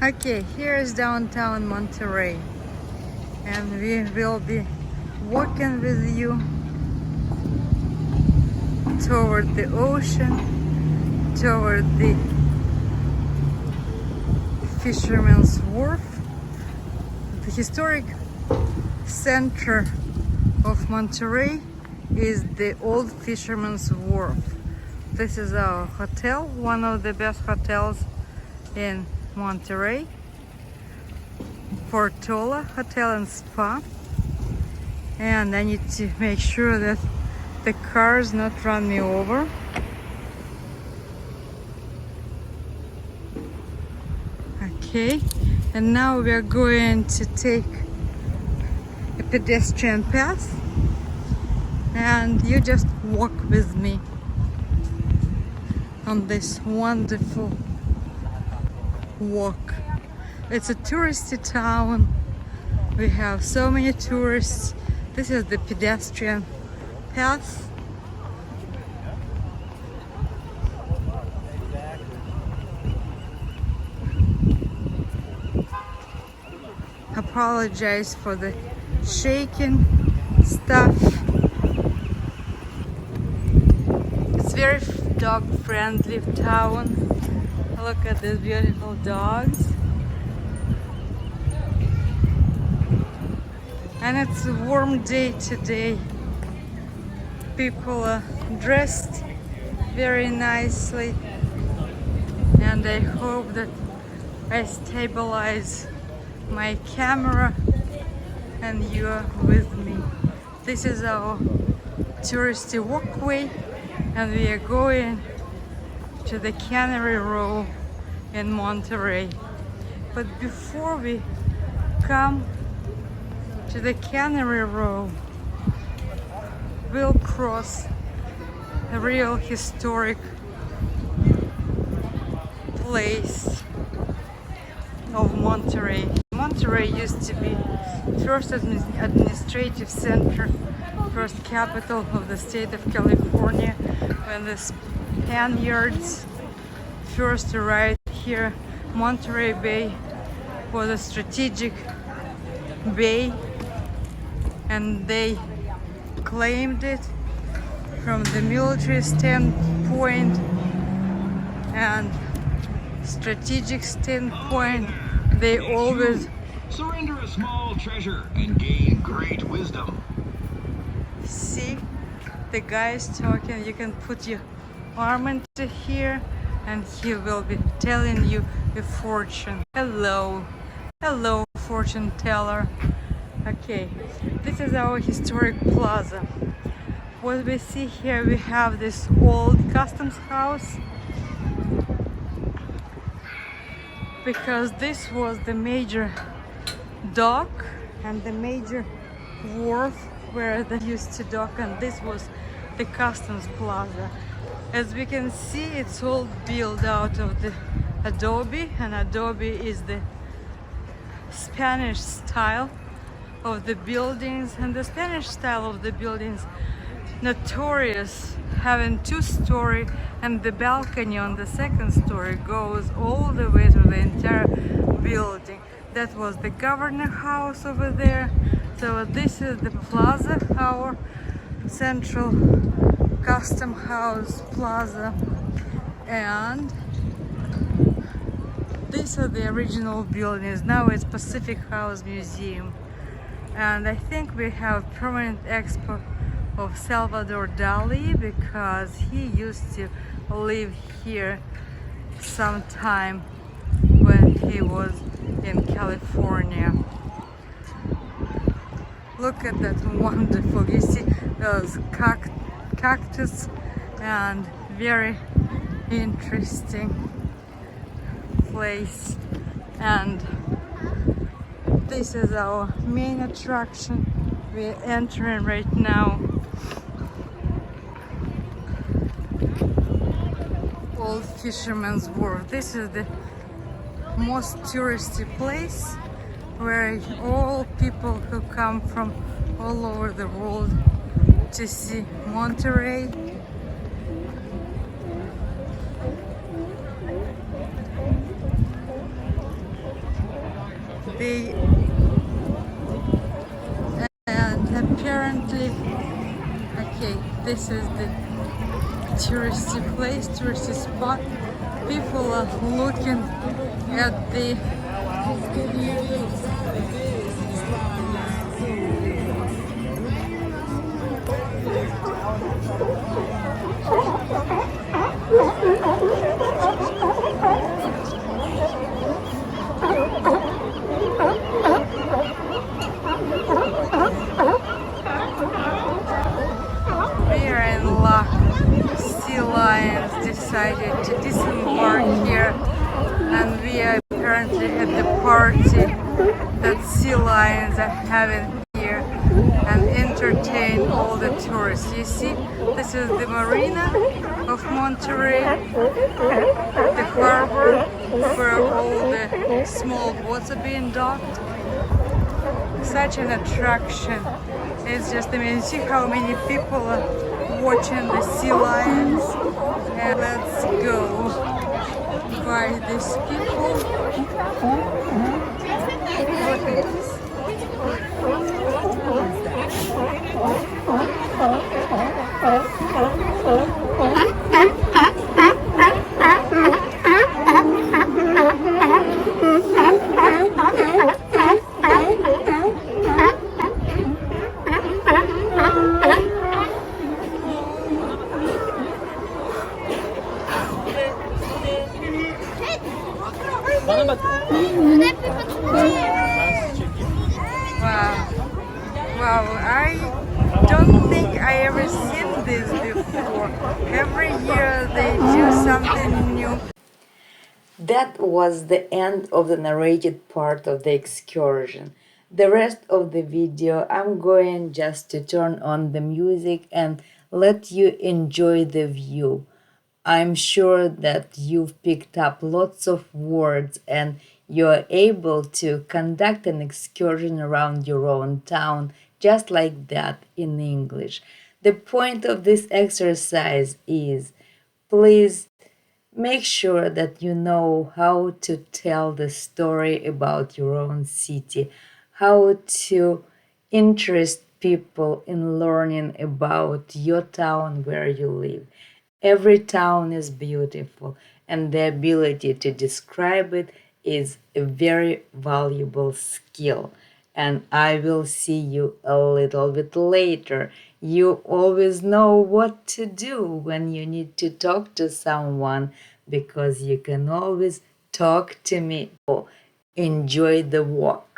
Okay, here is downtown Monterey, and we will be walking with you toward the ocean, toward the Fisherman's Wharf, the historic center of Monterey is the old Fisherman's Wharf. This is our hotel, one of the best hotels in Monterey, Portola Hotel and Spa. And I need to make sure that the cars not run me over. Okay, and now we are going to take a pedestrian path, and you just walk with me on this wonderful walk. It's a touristy town. We have so many tourists. This is the pedestrian path. Apologize for the shaking stuff. It's very dog friendly town. Look at these beautiful dogs. And it's a warm day today. People are dressed very nicely, and I hope that I stabilize my camera and you are with me. This is our touristy walkway, and we are going to the Canary Row in Monterey. But before we come to the Canary Row, we'll cross a real historic place of Monterey. Monterey used to be first administrative center, first capital of the state of California, when the Spaniards first arrived here. Monterey Bay was a strategic bay, and they claimed it from the military standpoint and strategic standpoint. They always surrender a small treasure and gain great wisdom. See, the guy is talking. You can put your arm into here and he will be telling you a fortune. Hello, hello, fortune teller. Okay, this is our historic plaza. What we see here, we have this old customs house, because this was the major dock and the major wharf where they used to dock, and this was the customs plaza. As we can see, it's all built out of the adobe, and adobe is the Spanish style of the buildings, and the Spanish style of the buildings notorious having 2-story, and the balcony on the 2nd story goes all the way through the entire building. That was the governor house over there. So this is the plaza, our central custom house plaza, and these are the original buildings. Now it's Pacific House Museum, and I think we have permanent expo of Salvador Dali, because he used to live here sometime when he was in California. Look at that wonderful, you see those cactus, and very interesting place. And this is our main attraction. We're entering right now. Old Fisherman's Wharf. This is the most touristy place where all people who come from all over the world to see Monterey. They and apparently, okay, this is the touristy place, touristy spot. People are looking at the we are in luck. Sea lions decided to disembark here, and we are apparently at the party that sea lions are having here and entertain all the tourists. You see, this is the marina of Monterey, the harbor where all the small boats are being docked. Such an attraction. It's just amazing. See how many people are watching the sea lions. And let's go by these people. Look at this. Wow, I don't think I ever seen this before. Every year they do something new. That was the end of the narrated part of the excursion. The rest of the video I'm going just to turn on the music and let you enjoy the view. I'm sure that you've picked up lots of words and you're able to conduct an excursion around your own town just like that in English. The point of this exercise is, please make sure that you know how to tell the story about your own city, how to interest people in learning about your town where you live. Every town is beautiful, and the ability to describe it is a very valuable skill. And I will see you a little bit later. You always know what to do when you need to talk to someone, because you can always talk to me. Enjoy the walk.